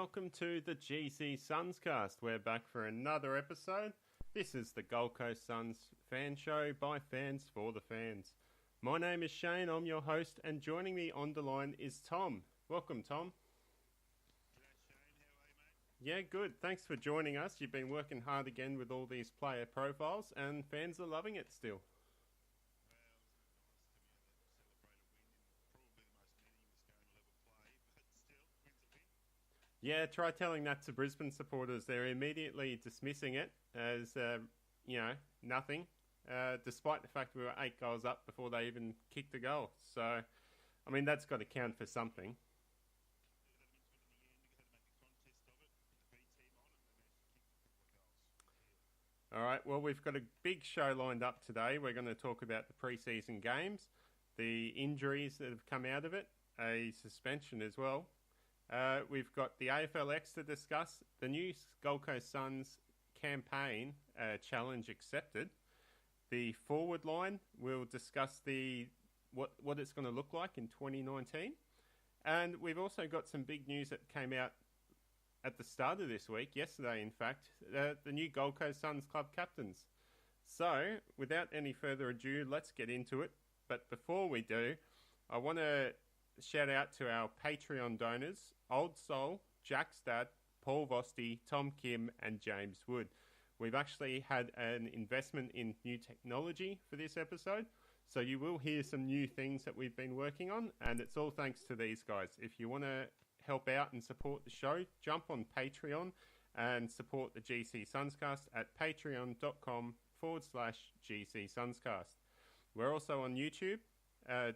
welcome to the GC Sunscast. We're back for another episode. This is the Gold Coast Suns fan show by fans for the fans. My name is Shane, I'm your host, and joining me on the line is Tom. Welcome, Tom. G'day, Shane. How are you, mate? Yeah, good. Thanks for joining us. You've been working hard again with all these player profiles, and fans are loving it still. Yeah, try telling that to Brisbane supporters. They're immediately dismissing it as, nothing, despite the fact we were 8 goals up before they even kicked a goal. So, I mean, that's got to count for something. All right, well, we've got a big show lined up today. We're going to talk about the preseason games, the injuries that have come out of it, a suspension as well. We've got the AFLX to discuss, the new Gold Coast Suns campaign, challenge accepted. The forward line, we'll discuss what it's going to look like in 2019. And we've also got some big news that came out at the start of this week, yesterday in fact, the new Gold Coast Suns club captains. So, without any further ado, let's get into it. But before we do, I want to shout out to our Patreon donors, Old Soul, Jack Stad, Paul Vosti, Tom Kim, and James Wood. We've actually had an investment in new technology for this episode, so you will hear some new things that we've been working on, and it's all thanks to these guys. If you want to help out and support the show, jump on Patreon and support the GC Sunscast at patreon.com/GC Sunscast. We're also on YouTube.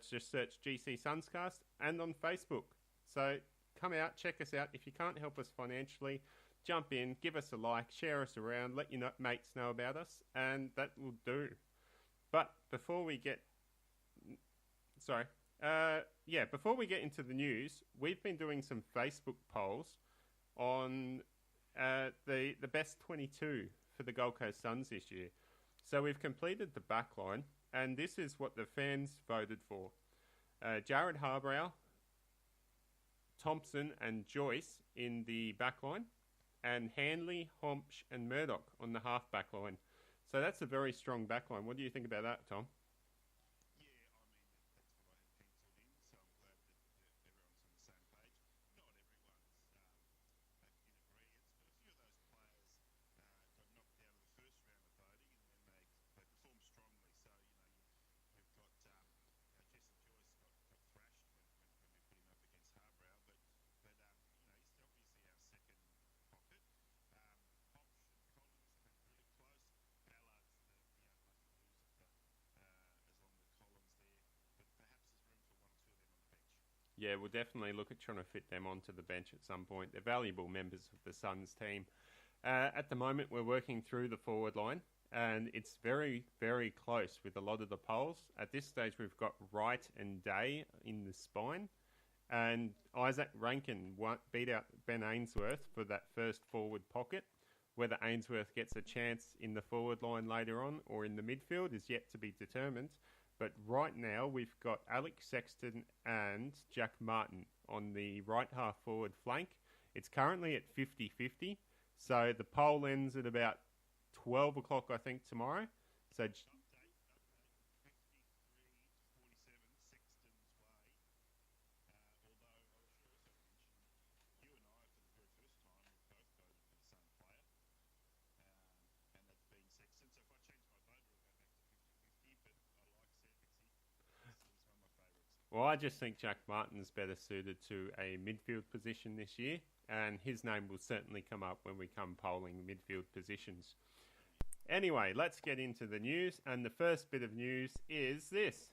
Just search GC Sunscast, and on Facebook. So come out, check us out. If you can't help us financially, jump in, give us a like, share us around, let your mates know about us, and that will do. But before we get into the news, we've been doing some Facebook polls on the best 22 for the Gold Coast Suns this year. So we've completed the backline, and this is what the fans voted for. Jared Harbrow, Thompson and Joyce in the backline, and Hanley, Homsch and Murdoch on the half backline. So that's a very strong backline. What do you think about that, Tom? Yeah, we'll definitely look at trying to fit them onto the bench at some point. They're valuable members of the Suns team. At the moment, we're working through the forward line, and it's very, very close with a lot of the polls. At this stage, we've got Wright and Day in the spine, and Isaac Rankin beat out Ben Ainsworth for that first forward pocket. Whether Ainsworth gets a chance in the forward line later on or in the midfield is yet to be determined. But right now, we've got Alex Sexton and Jack Martin on the right half forward flank. It's currently at 50-50. So the poll ends at about 12 o'clock, I think, tomorrow. So Well, I just think Jack Martin's better suited to a midfield position this year, and his name will certainly come up when we come polling midfield positions. Anyway, let's get into the news, and the first bit of news is this.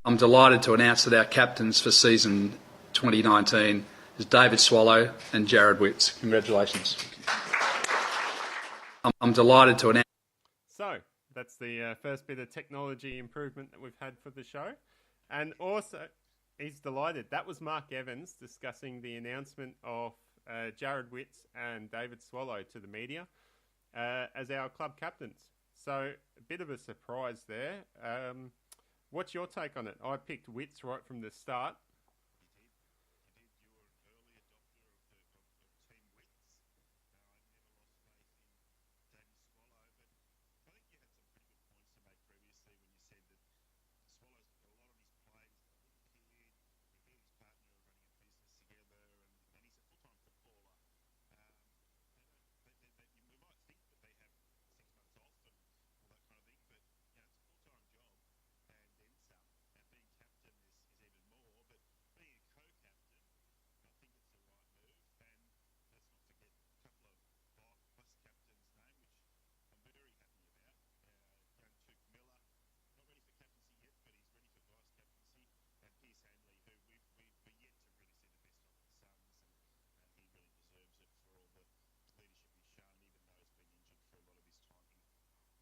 I'm delighted to announce that our captains for season 2019 is David Swallow and Jared Witts. Congratulations. I'm delighted to announce... So, that's the first bit of technology improvement that we've had for the show. And also, he's delighted. That was Mark Evans discussing the announcement of Jared Witts and David Swallow to the media as our club captains. So, a bit of a surprise there. What's your take on it? I picked Witts right from the start.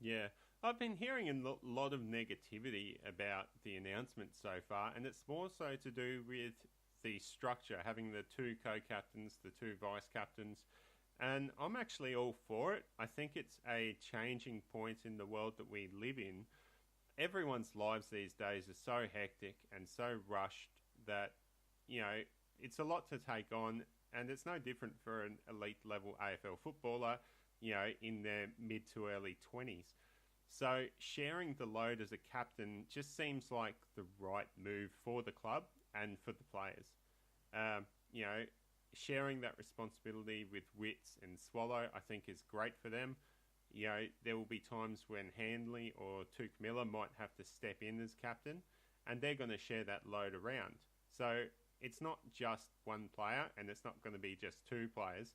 Yeah, I've been hearing a lot of negativity about the announcement so far, and it's more so to do with the structure, having the two co-captains, the two vice-captains, and I'm actually all for it. I think it's a changing point in the world that we live in. Everyone's lives these days are so hectic and so rushed that, you know, it's a lot to take on, and it's no different for an elite level AFL footballer, you know, in their mid to early 20s. So sharing the load as a captain just seems like the right move for the club and for the players. You know, sharing that responsibility with Wits and Swallow, I think, is great for them. You know, there will be times when Handley or Tuke Miller might have to step in as captain, and they're going to share that load around. So it's not just one player, and it's not going to be just two players.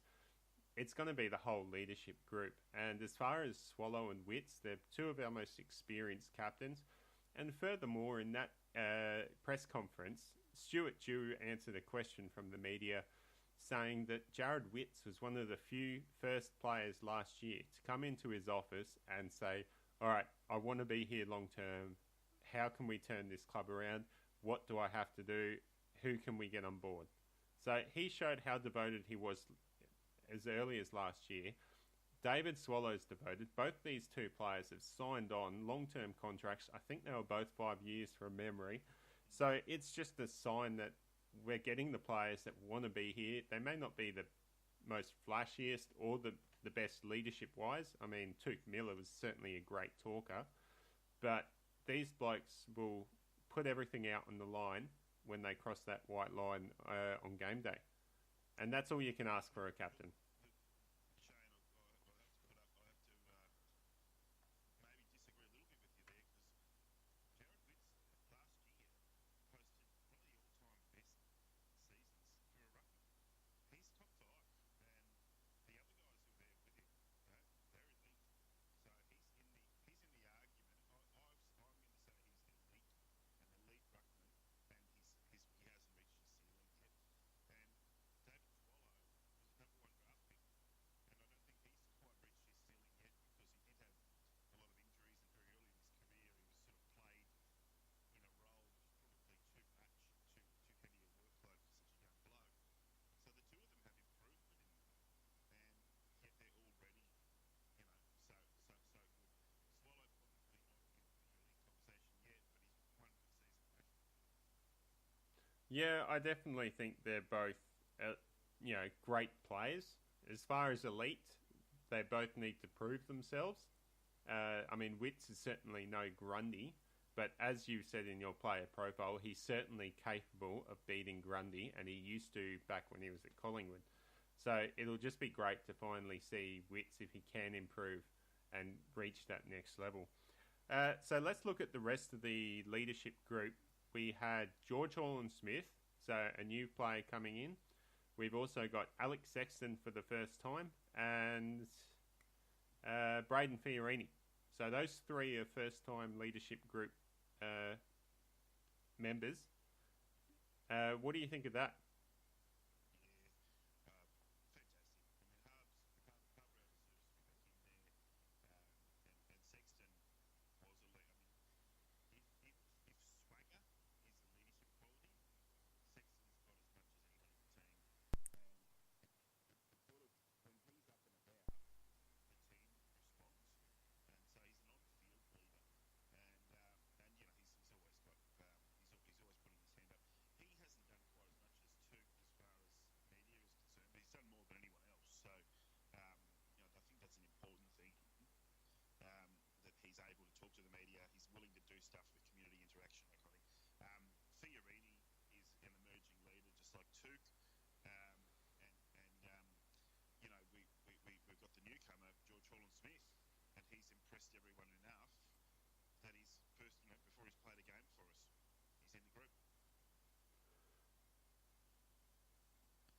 It's going to be the whole leadership group. And as far as Swallow and Wits, they're two of our most experienced captains. And furthermore, in that press conference, Stuart Dew answered a question from the media saying that Jared Witts was one of the few first players last year to come into his office and say, all right, I want to be here long term. How can we turn this club around? What do I have to do? Who can we get on board? So he showed how devoted he was as early as last year. David Swallow's devoted. Both these two players have signed on long-term contracts. I think they were both 5 years from memory. So it's just a sign that we're getting the players that want to be here. They may not be the most flashiest or the best leadership-wise. I mean, Tuke Miller was certainly a great talker. But these blokes will put everything out on the line when they cross that white line on game day. And that's all you can ask for a captain. Yeah, I definitely think they're both, great players. As far as elite, they both need to prove themselves. I mean, Witts is certainly no Grundy, but as you said in your player profile, he's certainly capable of beating Grundy, and he used to back when he was at Collingwood. So it'll just be great to finally see Witts if he can improve and reach that next level. So let's look at the rest of the leadership group. We had George Holland-Smith, so a new player coming in. We've also got Alex Sexton for the first time, and Braden Fiorini. So those three are first-time leadership group members. What do you think of that?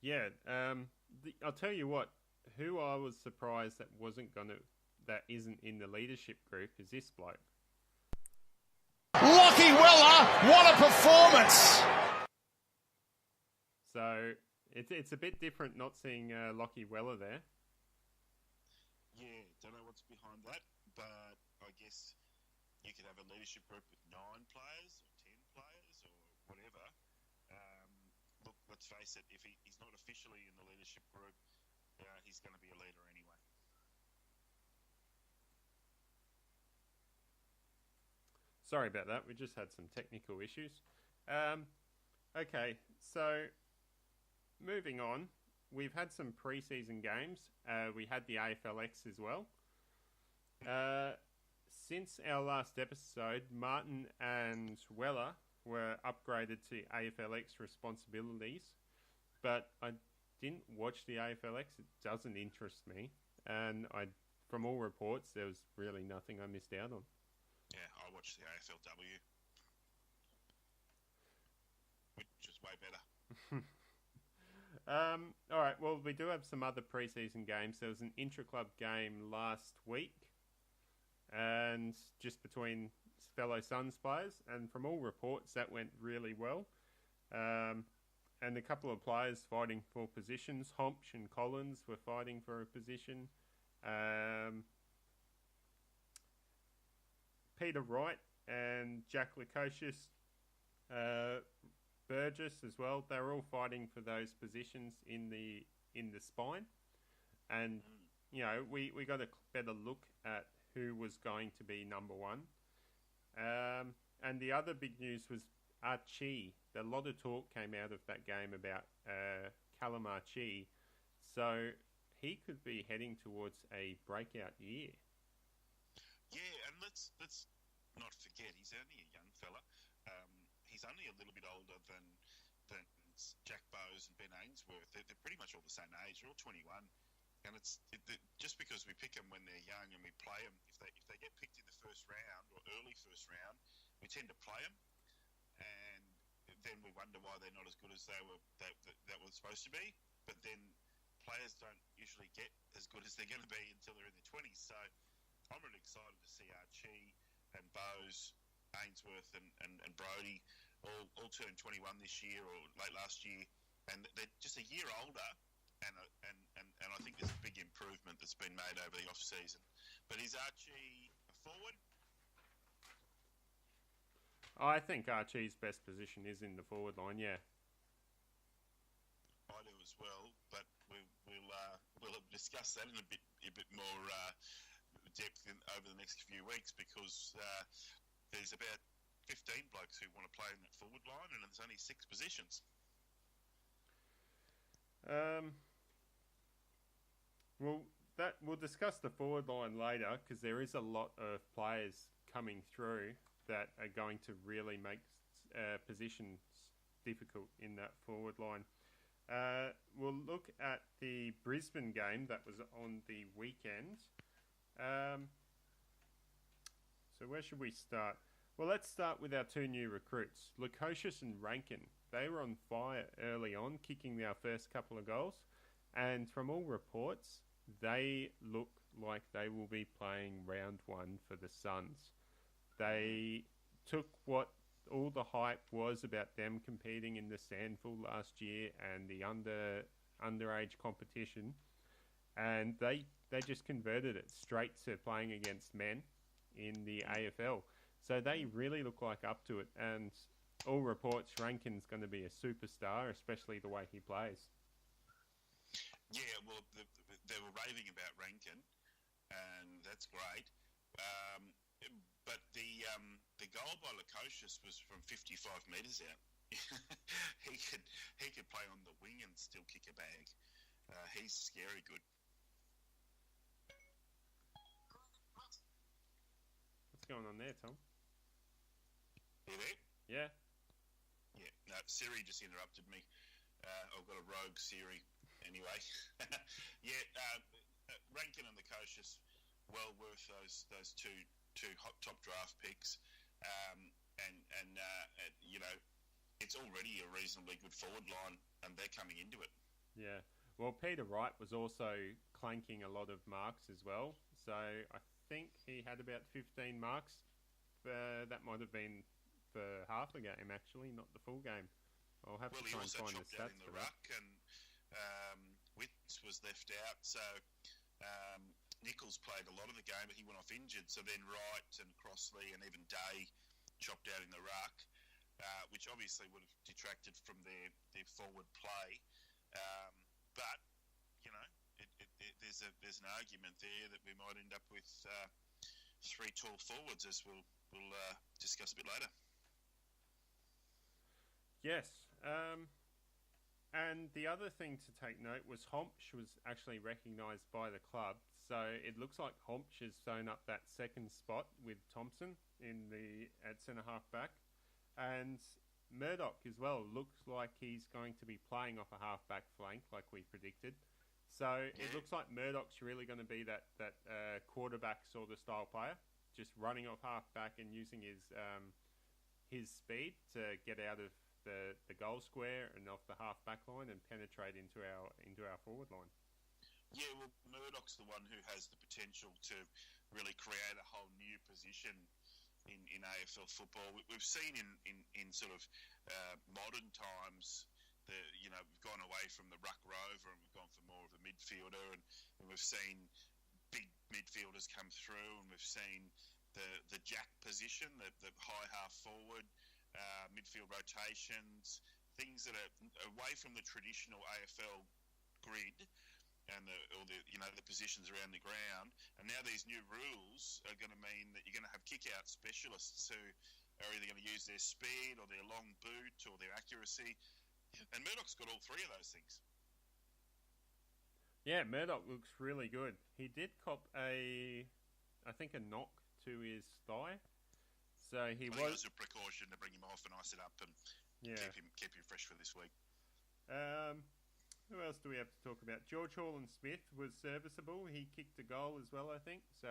Yeah, I'll tell you what. Who I was surprised that isn't in the leadership group is this bloke. Lockie Weller, what a performance! So it's a bit different not seeing Lockie Weller there. Yeah, don't know what's behind that, but I guess you could have a leadership group with 9 players or 10 players or whatever. Look, let's face it, if he's not officially in the leadership group, he's going to be a leader anyway. Sorry about that. We just had some technical issues. Okay, so moving on. We've had some preseason games. We had the AFLX as well. Since our last episode, Martin and Weller were upgraded to AFLX responsibilities, but I didn't watch the AFLX. It doesn't interest me, and from all reports, there was really nothing I missed out on. Yeah, I watched the AFLW, which is way better. All right, well, we do have some other preseason games. There was an intra-club game last week, and just between fellow Suns players, and from all reports, that went really well. And a couple of players fighting for positions. Hompsch and Collins were fighting for a position. Peter Wright and Jack Lukosius, Burgess as well. They were all fighting for those positions in the spine, and you know we got a better look at who was going to be number one. And the other big news was Archie. A lot of talk came out of that game about Callum Archie, so he could be heading towards a breakout year. Yeah, and let's not forget he's only a young fella. He's only a little bit older than Jack Bowes and Ben Ainsworth. They're pretty much all the same age. They're all 21, and just because we pick them when they're young and we play them, if they get picked in the first round or early first round, we tend to play them, and then we wonder why they're not as good as they were supposed to be. But then players don't usually get as good as they're going to be until they're in their 20s. So I'm really excited to see Archie and Bowes, Ainsworth and Brodie all turned 21 this year or late last year, and they're just a year older, and I think there's a big improvement that's been made over the off season. But is Archie a forward? I think Archie's best position is in the forward line. Yeah, I do as well, but we'll discuss that in a bit more depth over the next few weeks, because there's about 15 blokes who want to play in that forward line, and there's only 6 positions. We'll discuss the forward line later, because there is a lot of players coming through that are going to really make positions difficult in that forward line. We'll look at the Brisbane game that was on the weekend. So where should we start? Well, let's start with our 2 new recruits, Lukosius and Rankin. They were on fire early on, kicking our first couple of goals. And from all reports, they look like they will be playing round 1 for the Suns. They took what all the hype was about them competing in the Sandful last year and the underage competition, and they just converted it straight to playing against men in the AFL. So they really look like up to it, and all reports Rankin's going to be a superstar, especially the way he plays. Yeah, well, they were raving about Rankin, and that's great. But the goal by Lukosius was from 55 metres out. he could play on the wing and still kick a bag. He's scary good. What's going on there, Tom? You there? Yeah. Yeah. No, Siri just interrupted me. I've got a rogue Siri. Anyway, yeah. Rankin and Lukosius, well worth those two hot top draft picks, and you know, it's already a reasonably good forward line, and they're coming into it. Yeah. Well, Peter Wright was also clanking a lot of marks as well. So I think he had about 15 marks. That might have been for half the game, actually, not the full game. I'll have to try and find the stats in the for that. ruck, and Witts was left out. So Nichols played a lot of the game, but he went off injured. So then Wright and Crossley and even Day chopped out in the ruck, which obviously would have detracted from their forward play. But you know, there's an argument there that we might end up with three tall forwards, as we'll discuss a bit later. Yes. And the other thing to take note was Hompsch was actually recognised by the club. So it looks like Hompsch has sewn up that second spot with Thompson at centre half back. And Murdoch as well looks like he's going to be playing off a half back flank like we predicted. So it looks like Murdoch's really going to be that quarterback sort of style player, just running off half back and using his speed to get out of the goal square and off the half back line and penetrate into our forward line. Yeah, well, Murdoch's the one who has the potential to really create a whole new position in AFL football. We've seen in sort of modern times we've gone away from the ruck rover and we've gone for more of a midfielder, and we've seen big midfielders come through, and we've seen the jack position, the high half forward, midfield rotations, things that are away from the traditional AFL grid and the positions around the ground. And now these new rules are going to mean that you're going to have kick-out specialists who are either going to use their speed or their long boot or their accuracy. And Murdoch's got all three of those things. Yeah, Murdoch looks really good. He did cop a knock to his thigh. So I think it was a precaution to bring him off and ice it up and keep him fresh for this week. Who else do we have to talk about? George Hall-Smith was serviceable. He kicked a goal as well, I think. So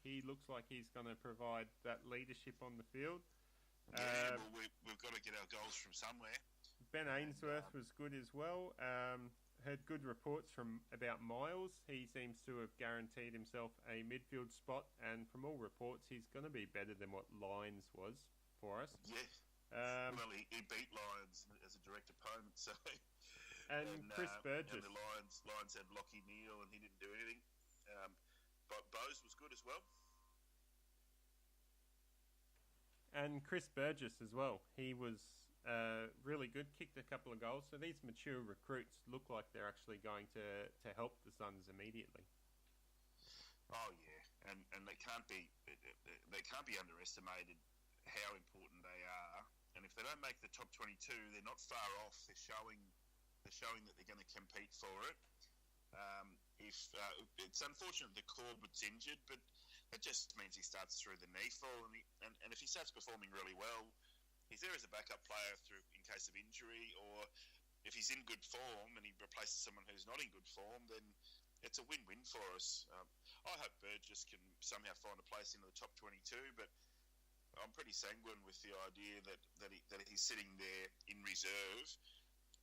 he looks like he's going to provide that leadership on the field. We've got to get our goals from somewhere. Ben Ainsworth was good as well. Heard good reports about Miles. He seems to have guaranteed himself a midfield spot, and from all reports, he's going to be better than what Lyons was for us. Yeah. Well, he beat Lyons as a direct opponent, so. And Chris Burgess. And the Lions had Lockie Neal, and he didn't do anything. But Bose was good as well. And Chris Burgess as well. He was really good, kicked a couple of goals. So these mature recruits look like they're actually going to help the Suns immediately. Oh yeah, and they can't be underestimated how important they are. And if they don't make the top 22, they're not far off. They're showing that they're going to compete for it. It's unfortunate that Corbett's injured, but that just means he starts through the knee fall, and if he starts performing really well, he's there as a backup player in case of injury, or if he's in good form and he replaces someone who's not in good form, then it's a win-win for us. I hope Burgess can somehow find a place into the top 22, but I'm pretty sanguine with the idea that he's sitting there in reserve.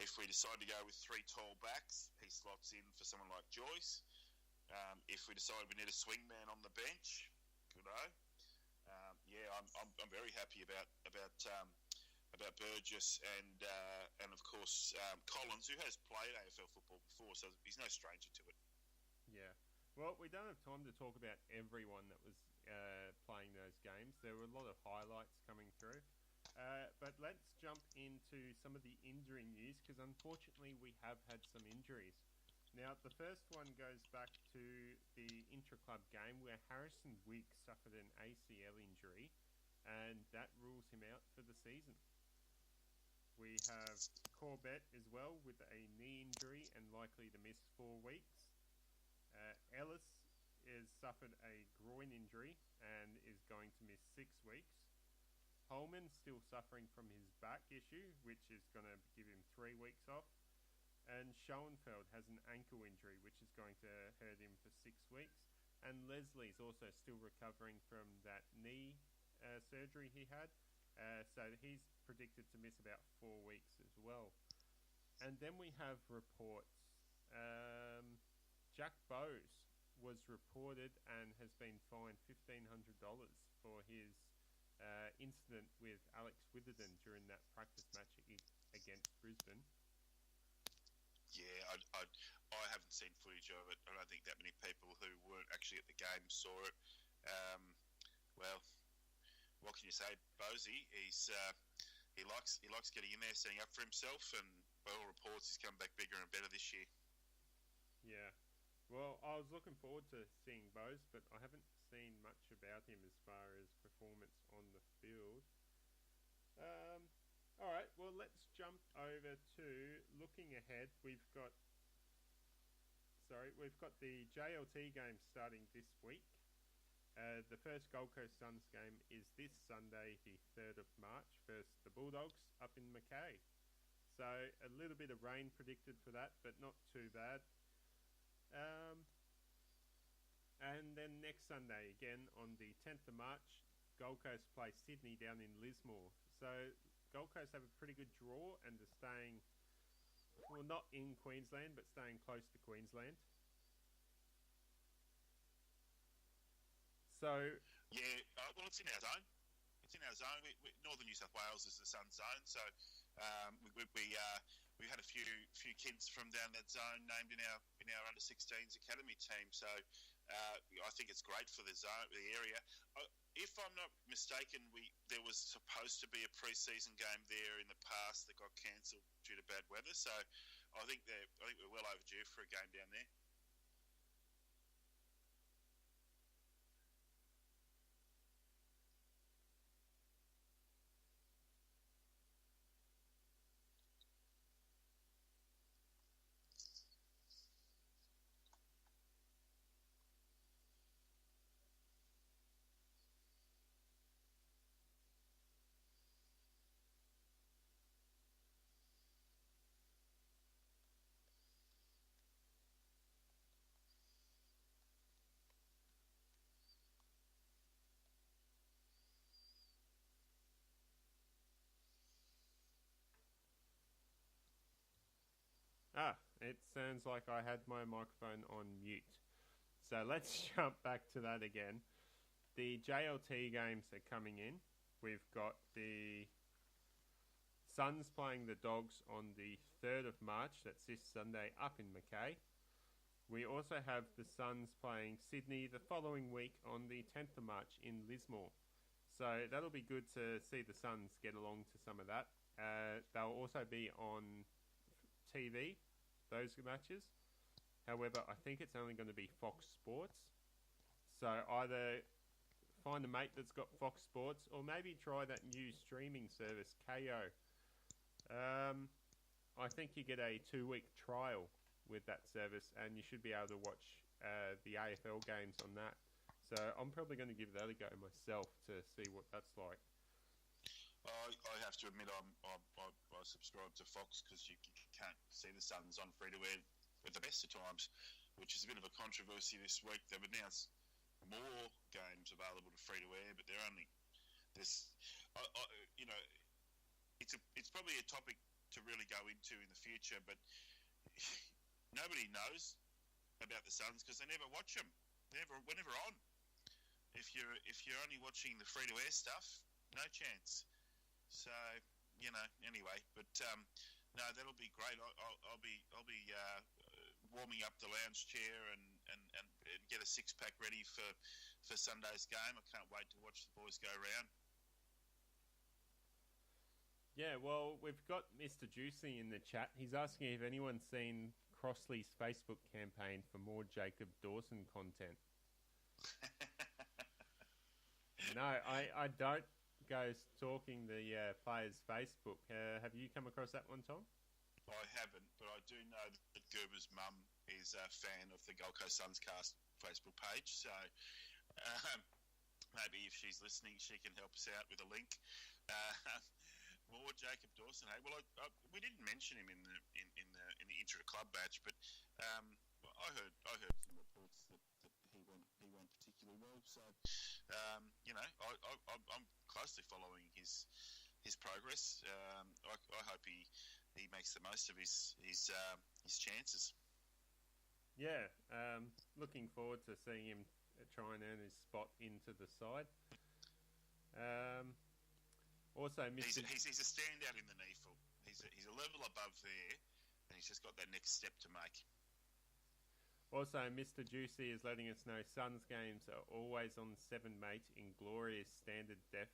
If we decide to go with three tall backs, he slots in for someone like Joyce. If we decide we need a swingman on the bench, good-o. I'm very happy about Burgess and of course Collins, who has played AFL football before, so he's no stranger to it. Yeah. Well, we don't have time to talk about everyone that was playing those games. There were a lot of highlights coming through. But let's jump into some of the injury news, because unfortunately we have had some injuries. Now, the first one goes back to the intra-club game where Harrison Wigg suffered an ACL injury, and that rules him out for the season. We have Corbett as well with a knee injury and likely to miss 4 weeks. Ellis has suffered a groin injury and is going to miss 6 weeks. Holman still suffering from his back issue, which is going to give him 3 weeks off. And Schoenfeld has an ankle injury, which is going to hurt him for 6 weeks. And Leslie's also still recovering from that knee surgery he had. So he's predicted to miss about 4 weeks as well. And then we have reports. Jack Bowes was reported and has been fined $1,500 for his incident with Alex Witherden during that practice match against Brisbane. Yeah, I haven't seen footage of it. I don't think that many people who weren't actually at the game saw it. Well, what can you say, Bosey? He likes getting in there, setting up for himself, and by all reports, he's come back bigger and better this year. Yeah. Well, I was looking forward to seeing Bose, but I haven't seen much about him as far as performance on the field. All right, well, let's jump over to looking ahead. We've got the JLT game starting this week. The first Gold Coast Suns game is this Sunday, the 3rd of March, versus the Bulldogs up in Mackay. So a little bit of rain predicted for that, but not too bad. And then next Sunday, again on the 10th of March, Gold Coast play Sydney down in Lismore. So Gold Coast have a pretty good draw and are staying, well, not in Queensland, but staying close to Queensland. So yeah, well, it's in our zone. It's in our zone. Northern New South Wales is the Sun zone, so we had a few kids from down that zone named in our under-16s academy team. So I think it's great for the zone, the area. If I'm not mistaken, there was supposed to be a pre-season game there in the past that got cancelled due to bad weather. So I think we're well overdue for a game down there. it sounds like I had my microphone on mute. So let's jump back to that again. The JLT games are coming in. We've got the Suns playing the Dogs on the 3rd of March. That's this Sunday up in Mackay. We also have the Suns playing Sydney the following week on the 10th of March in Lismore. So that'll be good to see the Suns get along to some of that. They'll also be on TV, those matches. However, I think it's only going to be Fox Sports. So either find a mate that's got Fox Sports or maybe try that new streaming service, KO. I think you get a 2-week trial with that service and you should be able to watch the AFL games on that. So I'm probably going to give that a go myself to see what that's like. I have to admit I subscribe to Fox because you can't see the Suns on free-to-air at the best of times, which is a bit of a controversy this week. They've announced more games available to free-to-air, but they're only this. It's probably a topic to really go into in the future, but nobody knows about the Suns because they never watch them. We're never on. If you're only watching the free-to-air stuff, no chance. So anyway, but no, that'll be great. I'll be warming up the lounge chair and get a 6-pack ready for Sunday's game. I can't wait to watch the boys go around. Yeah, well, we've got Mr. Juicy in the chat. He's asking if anyone's seen Crossley's Facebook campaign for more Jacob Dawson content. No, I don't go stalking the players' Facebook. Have you come across that one, Tom? I haven't, but I do know that Gerber's mum is a fan of the Gold Coast Sunscast Facebook page, so maybe if she's listening, she can help us out with a link. More Jacob Dawson. Hey, well, we didn't mention him in the intra-club match, but I heard some reports that he went particularly well. So I'm closely following his progress. I hope he makes the most of his chances. Yeah, looking forward to seeing him try and earn his spot into the side. Also, he's a standout in the NEAFL. He's a level above there, and he's just got that next step to make. Also, Mr. Juicy is letting us know Suns games are always on 7, mate, in glorious standard def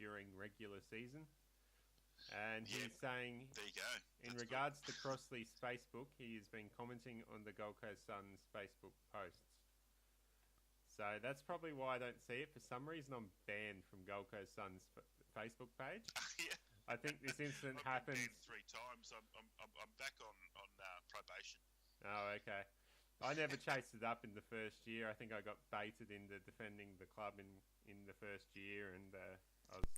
during regular season. And he's saying, there you go. In That's regards good. to Crossley's Facebook, he has been commenting on the Gold Coast Suns Facebook posts. So that's probably why I don't see it. For some reason, I'm banned from Gold Coast Suns' Facebook page. Yeah. I think this incident I've been happened. banned 3 times. I'm back on probation. Oh, okay. I never chased it up in the first year. I think I got baited into defending the club in the first year, and I was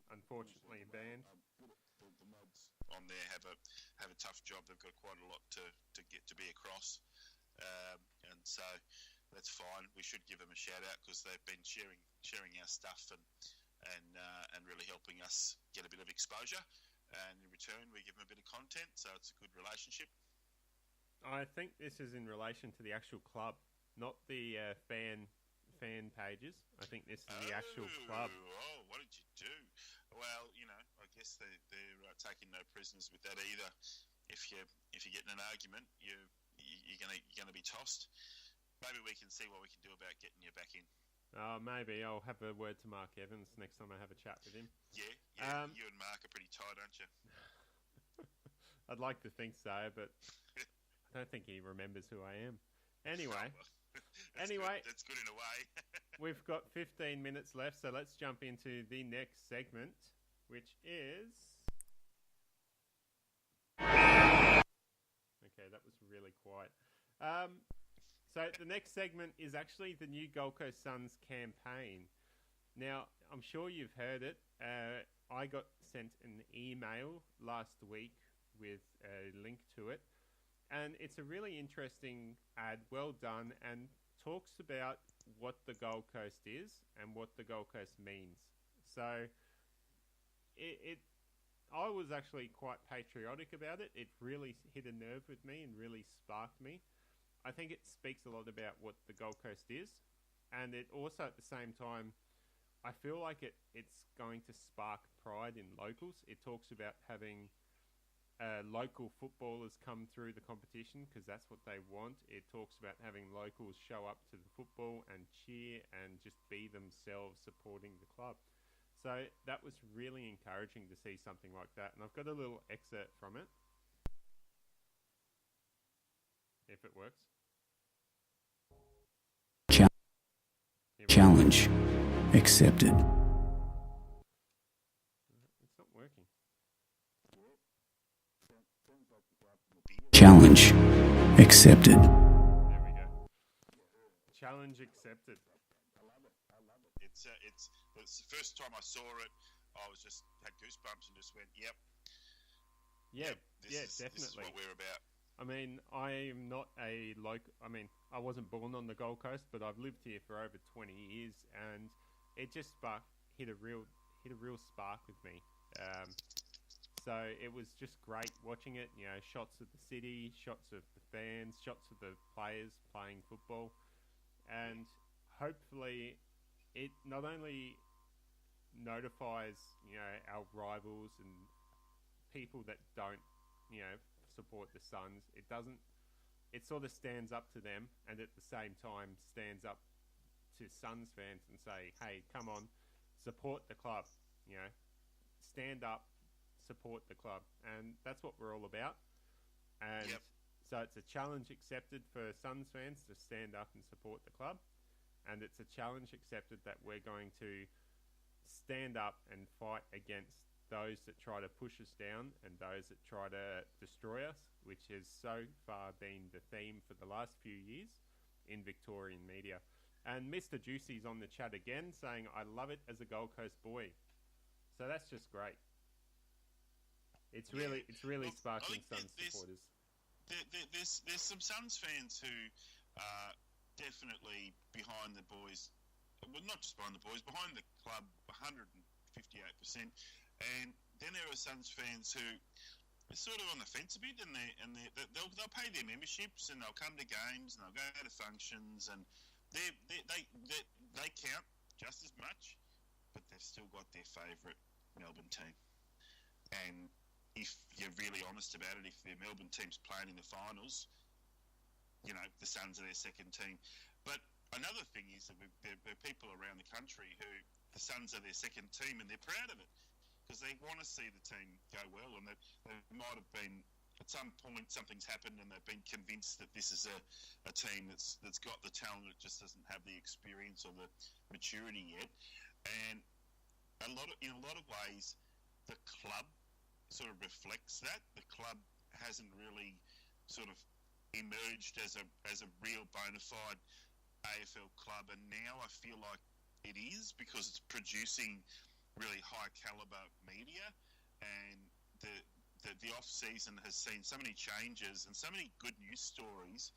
unfortunately banned. The mods on there have a tough job. They've got quite a lot to get to be across, and so that's fine. We should give them a shout out because they've been sharing our stuff and really helping us get a bit of exposure. And in return, we give them a bit of content, so it's a good relationship. I think this is in relation to the actual club, not the fan pages. I think this is the actual club. Oh, what did you do? Well, I guess they're taking no prisoners with that either. If you get in an argument, you're gonna be tossed. Maybe we can see what we can do about getting you back in. Maybe I'll have a word to Mark Evans next time I have a chat with him. Yeah. You and Mark are pretty tight, aren't you? I'd like to think so, but I don't think he remembers who I am. Anyway. That's good in a way. We've got 15 minutes left, so let's jump into the next segment, which is... Okay, that was really quiet. So the next segment is actually the new Gold Coast Suns campaign. Now, I'm sure you've heard it. I got sent an email last week with a link to it. And it's a really interesting ad, well done, and talks about what the Gold Coast is and what the Gold Coast means. So I was actually quite patriotic about it. It really hit a nerve with me and really sparked me. I think it speaks a lot about what the Gold Coast is, and it also at the same time, I feel like it's going to spark pride in locals. It talks about having local footballers come through the competition because that's what they want. It talks about having locals show up to the football and cheer and just be themselves supporting the club. So that was really encouraging to see something like that. And I've got a little excerpt from it. If it works. Challenge accepted. It's not working. Challenge accepted. There we go. Challenge accepted. It's the first time I saw it, I was just had goosebumps and just went, "Yep, this is definitely what we're about." I mean, I am not a local. I mean, I wasn't born on the Gold Coast, but I've lived here for over 20 years, and it just hit a real spark with me. So it was just great watching it. You know, shots of the city, shots of the fans, shots of the players playing football, and hopefully, it not only notifies our rivals and people that don't support the Suns. It doesn't. It sort of stands up to them, and at the same time stands up to Suns fans and say, "Hey, come on, support the club. Stand up, support the club," and that's what we're all about. And so it's a challenge accepted for Suns fans to stand up and support the club, and it's a challenge accepted that we're going to stand up and fight against those that try to push us down and those that try to destroy us, which has so far been the theme for the last few years in Victorian media. And Mr. Juicy's on the chat again saying, "I love it as a Gold Coast boy." So that's just great. It's really sparking Suns supporters. There's some Suns fans who are definitely behind the boys. Well, not just behind the boys, behind the club, 158%. And then there are Suns fans who are sort of on the fence a bit, and they'll pay their memberships and they'll come to games and they'll go to functions, and they count just as much, but they've still got their favourite Melbourne team. And if you're really honest about it, if their Melbourne team's playing in the finals, the Suns are their second team. But another thing is that there are people around the country who the Suns are their second team, and they're proud of it because they want to see the team go well, and they might have been at some point something's happened and they've been convinced that this is a team that's got the talent, it just doesn't have the experience or the maturity yet. And in a lot of ways, the club sort of reflects that. The club hasn't really sort of emerged as a real bona fide AFL club, and now I feel like it is because it's producing really high caliber media, and the off season has seen so many changes and so many good news stories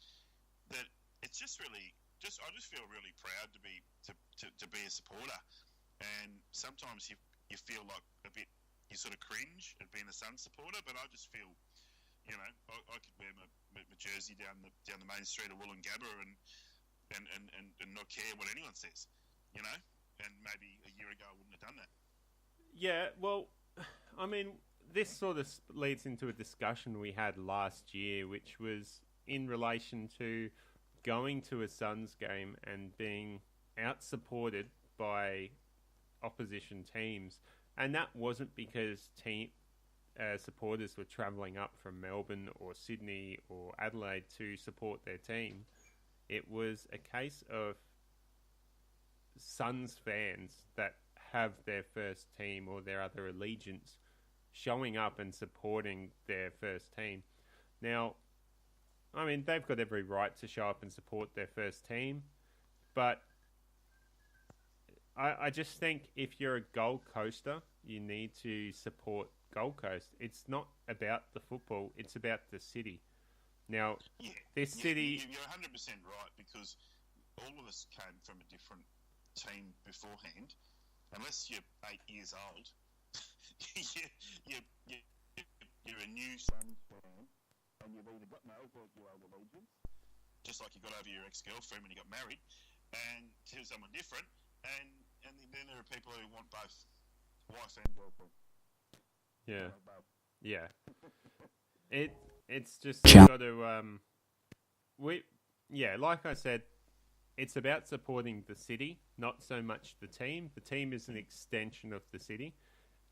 that it's just really I just feel really proud to be a supporter. And sometimes you feel like a bit, you sort of cringe at being a Suns supporter, but I just feel, I could wear my jersey down the main street of Wollongabba and not care what anyone says, and maybe a year ago I wouldn't have done that. Yeah, well, I mean, this sort of leads into a discussion we had last year, which was in relation to going to a Suns game and being out-supported by opposition teams. And that wasn't because supporters were travelling up from Melbourne or Sydney or Adelaide to support their team. It was a case of Suns fans that have their first team or their other allegiance showing up and supporting their first team. Now, I mean, they've got every right to show up and support their first team, but I just think if you're a Gold Coaster, you need to support Gold Coast. It's not about the football, it's about the city. Now, this city... You're 100% right, because all of us came from a different team beforehand. Unless you're 8 years old, you're a new Suns fan, and you've either gotten over your old allegiance, just like you got over your ex-girlfriend when you got married, and to someone different, and then there are people who want both wife and girlfriend. Yeah. It's just got to like I said, it's about supporting the city, not so much the team. The team is an extension of the city,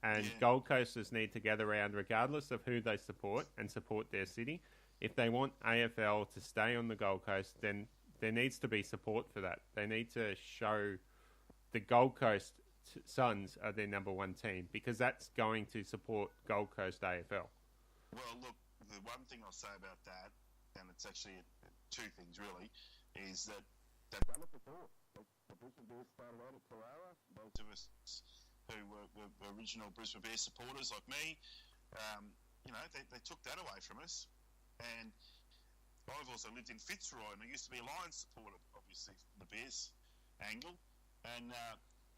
and Gold Coasters need to gather around regardless of who they support and support their city. If they want AFL to stay on the Gold Coast, then there needs to be support for that. They need to show the Gold Coast Suns are their number one team, because that's going to support Gold Coast AFL. Well, look, the one thing I'll say about that, and it's actually two things really, is that they've done it before. The Brisbane Bears started out at Carrara. Those of us who were original Brisbane Bears supporters like me, they took that away from us. And I've also lived in Fitzroy, and I used to be a Lions supporter, obviously, from the Bears angle. And,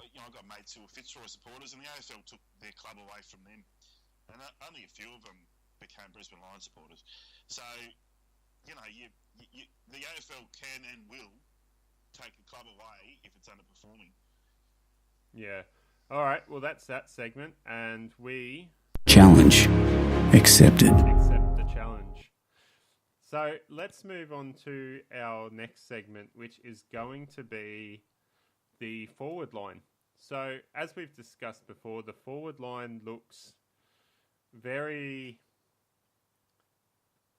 I got mates who were Fitzroy supporters, and the AFL took their club away from them. And only a few of them became Brisbane Lions supporters. So, the AFL can and will take a club away if it's underperforming. Yeah. All right. Well, that's that segment, and we... Challenge accepted. Accept the challenge. So let's move on to our next segment, which is going to be the forward line. So as we've discussed before, the forward line looks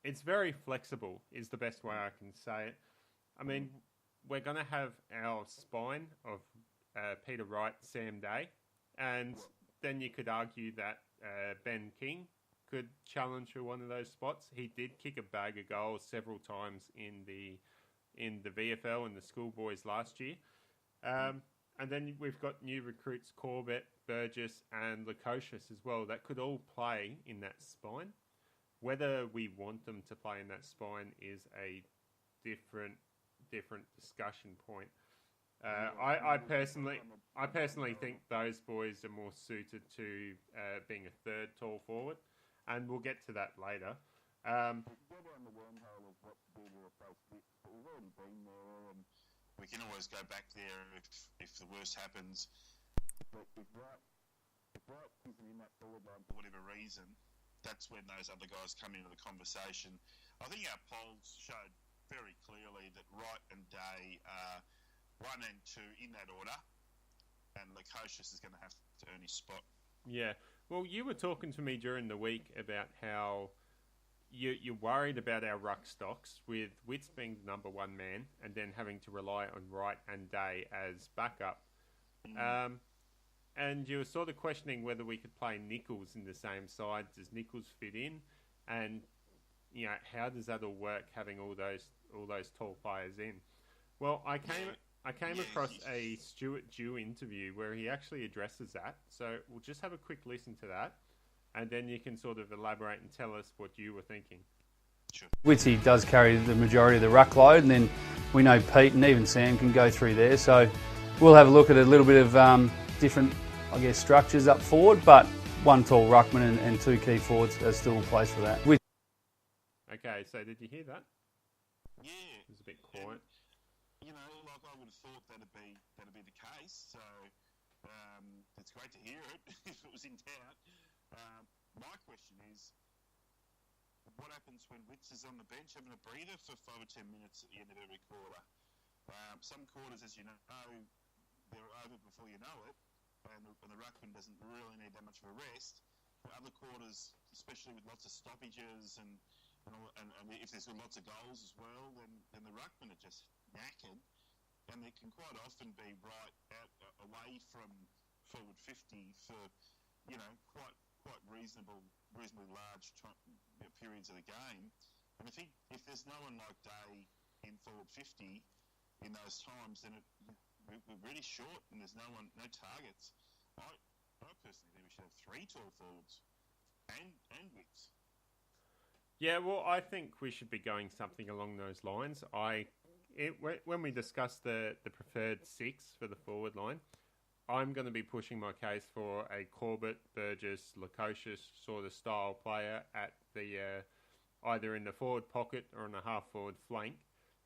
it's very flexible, is the best way I can say it. I mean, we're going to have our spine of Peter Wright, Sam Day, and then you could argue that Ben King could challenge for one of those spots. He did kick a bag of goals several times in the VFL and the schoolboys last year. And then we've got new recruits, Corbett, Burgess and Lukosius as well, that could all play in that spine. Whether we want them to play in that spine is a different discussion point. I personally think those boys are more suited to being a third tall forward, and we'll get to that later. Go down the wormhole of what to do to replace Witt, but we've already been there, and we can always go back there if the worst happens. But if Wright isn't in that forward line for whatever reason, that's when those other guys come into the conversation. I think our polls showed very clearly that Wright and Day are 1 and 2 in that order, and Lukosius is going to have to earn his spot. Yeah. Well, you were talking to me during the week about how you're worried about our ruck stocks with Witts being the number one man and then having to rely on Wright and Day as backup. And you were sort of questioning whether we could play Nichols in the same side. Does Nichols fit in? And, how does that all work, having all those tall players in? Well, I came across a Stuart Dew interview where he actually addresses that. So we'll just have a quick listen to that, and then you can sort of elaborate and tell us what you were thinking. Sure. Witsy does carry the majority of the ruck load, and then we know Pete and even Sam can go through there. So we'll have a look at a little bit of different, structures up forward, but one tall ruckman and two key forwards are still in place for that. Okay, so did you hear that? Yeah. It was a bit quiet. And, I would have thought that'd be the case. So it's great to hear it if it was in doubt. My question is, what happens when Witts is on the bench having a breather for 5 or 10 minutes at the end of every quarter? Some quarters, as you know, they're over before you know it, and the ruckman doesn't really need that much of a rest. But other quarters, especially with lots of stoppages and if there's lots of goals as well, then the ruckman are just knackered, and they can quite often be right out away from forward 50 for quite reasonably large periods of the game. And if there's no one like Day in forward 50 in those times, then we're really short, and there's no targets. I personally think we should have 3 tall forwards and Witts. Yeah, well, I think we should be going something along those lines. When we discuss the preferred 6 for the forward line, I'm going to be pushing my case for a Corbett, Burgess, Lukosius sort of style player at the either in the forward pocket or on the half forward flank,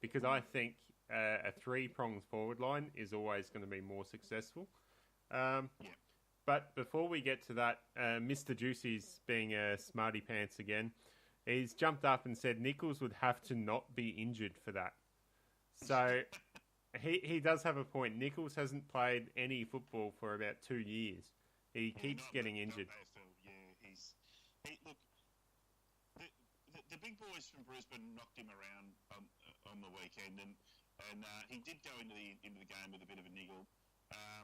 because I think a 3-pronged forward line is always going to be more successful. But before we get to that, Mr. Juicy's being a smarty pants again. He's jumped up and said Nichols would have to not be injured for that. So he does have a point. Nichols hasn't played any football for about 2 years. He keeps getting injured. AFL, look, the big boys from Brisbane knocked him around on the weekend, and he did go into the game with a bit of a niggle. I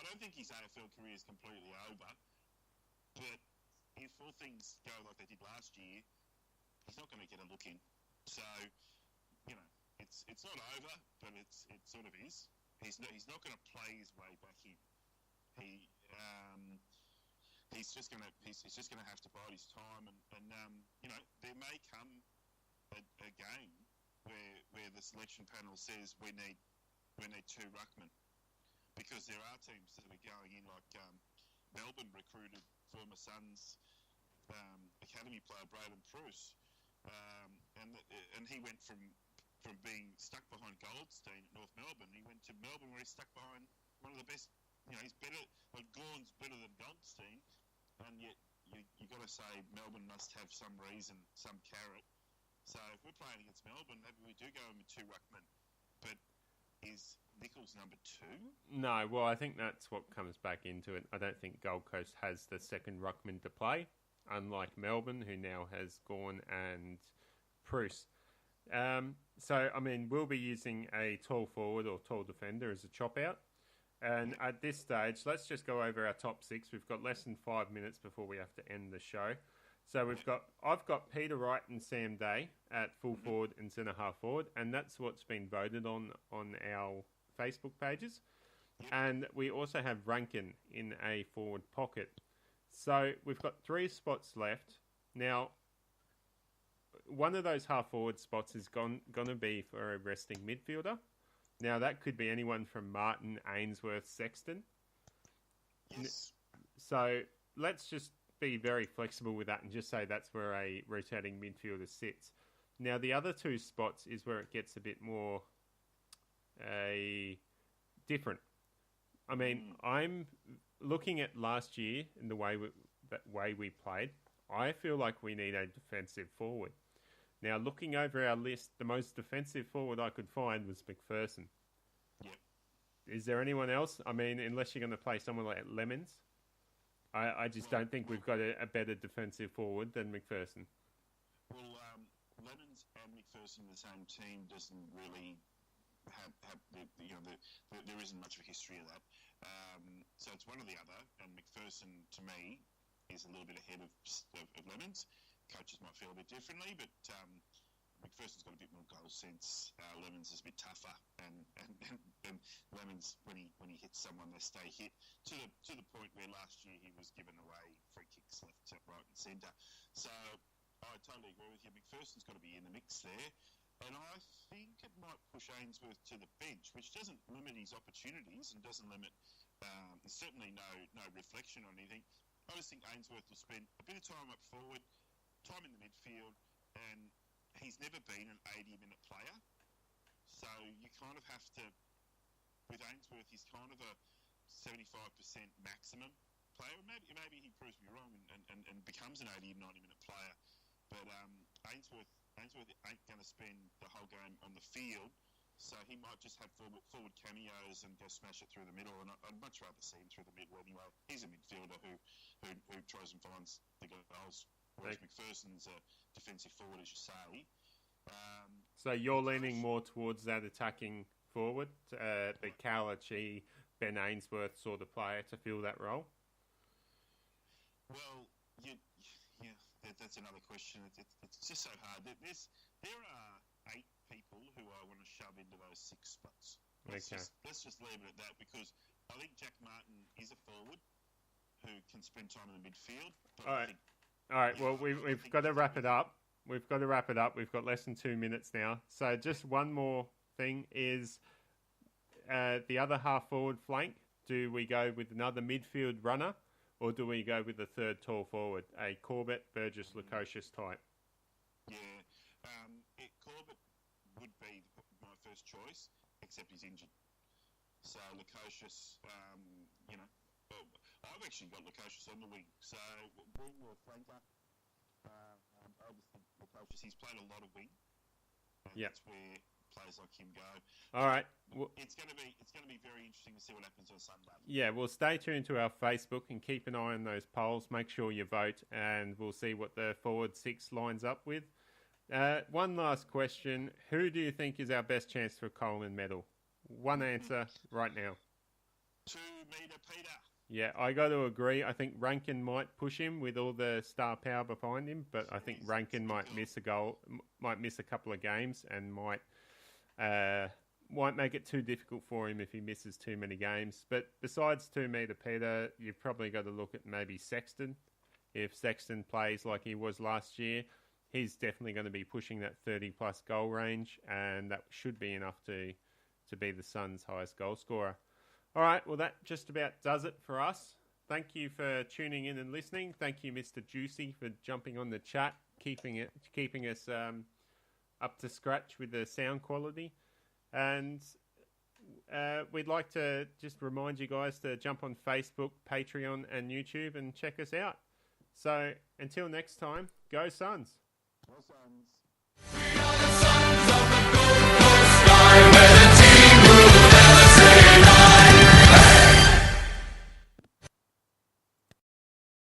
don't think his AFL career is completely over, but if all things go like they did last year, he's not going to get a look in. So, it's not over, but it sort of is. He's not going to play his way back in. He's just going to have to bide his time, and there may come a game where the selection panel says we need 2 ruckmen, because there are teams that are going in, like Melbourne recruited former Suns academy player Braden Pruce, and he went from being stuck behind Goldstein at North Melbourne. He went to Melbourne where he's stuck behind one of the best. He's better. Like Gawn's better than Goldstein, and yet you got to say Melbourne must have some reason, some carrot. So if we're playing against Melbourne, maybe we do go in with 2 ruckmen. But is Nichols number 2? No, well, I think that's what comes back into it. I don't think Gold Coast has the second ruckman to play, unlike Melbourne, who now has Gawn and Pruce. We'll be using a tall forward or tall defender as a chop out. And at this stage, let's just go over our top 6. We've got less than 5 minutes before we have to end the show. So I've got Peter Wright and Sam Day at full forward and centre half forward, and that's what's been voted on our Facebook pages. And we also have Rankin in a forward pocket. So we've got 3 spots left. Now, one of those half forward spots is going to be for a resting midfielder. Now, that could be anyone from Martin, Ainsworth, Sexton. Yes. So let's just be very flexible with that and just say that's where a rotating midfielder sits. Now, the other 2 spots is where it gets a bit more different. I mean, I'm looking at last year and the way we played. I feel like we need a defensive forward. Now, looking over our list, the most defensive forward I could find was McPherson. Yep. Is there anyone else? I mean, unless you're going to play someone like Lemons, I just don't think we've got a better defensive forward than McPherson. Well, Lemons and McPherson in the same team doesn't really have there isn't much of a history of that. So it's one or the other, and McPherson, to me, is a little bit ahead of Lemons. Coaches might feel a bit differently, but McPherson's got a bit more goal sense. Lemons is a bit tougher, and Lemons, when he hits someone, they stay hit to the point where last year he was given away free kicks left, right, and centre. So I totally agree with you. McPherson's got to be in the mix there. And I think it might push Ainsworth to the bench, which doesn't limit his opportunities and doesn't limit, certainly no reflection on anything. I just think Ainsworth will spend a bit of time up forward, time in the midfield, and he's never been an 80-minute player. So you kind of have to, with Ainsworth, he's kind of a 75% maximum player. Maybe he proves me wrong and becomes an 80, 90-minute player. But Ainsworth ain't going to spend the whole game on the field, so he might just have forward cameos and go smash it through the middle. And I'd much rather see him through the middle anyway. He's a midfielder who tries and finds the goals, whereas McPherson's a defensive forward, as you say. So you're leaning more towards that attacking forward, the Cowlitchie, Ben Ainsworth sort of player to fill that role? Well, that's another question. It's just so hard. There are 8 people who I want to shove into those 6 spots. Let's just leave it at that, because I think Jack Martin is a forward who can spend time in the midfield. All right. Well, we've got to wrap it up. We've got less than 2 minutes now. So just one more thing is the other half forward flank. Do we go with another midfield runner, or do we go with a third tall forward, a Corbett, Burgess, Lukosius type? Yeah, Corbett would be my first choice, except he's injured. So Lukosius, I've actually got Lukosius on the wing. So being a flanker, I just think Lukosius, he's played a lot of wing. That's where players like him go. All right. It's going to be very interesting to see what happens on Sunday. Yeah, well, stay tuned to our Facebook and keep an eye on those polls. Make sure you vote, and we'll see what the forward 6 lines up with. One last question. Who do you think is our best chance for a Coleman medal? One answer right now. 2 metre Peter. Yeah, I got to agree. I think Rankin might push him with all the star power behind him, but I think Rankin might miss a goal, might miss a couple of games, and might make it too difficult for him if he misses too many games. But besides 2 metre Peter, you've probably got to look at maybe Sexton. If Sexton plays like he was last year, he's definitely going to be pushing that 30-plus goal range, and that should be enough to be the Suns' highest goal scorer. All right, well, that just about does it for us. Thank you for tuning in and listening. Thank you, Mr. Juicy, for jumping on the chat, keeping us up to scratch with the sound quality. And we'd like to just remind you guys to jump on Facebook, Patreon, and YouTube and check us out. So until next time, go Suns. Go Suns. We are the Suns.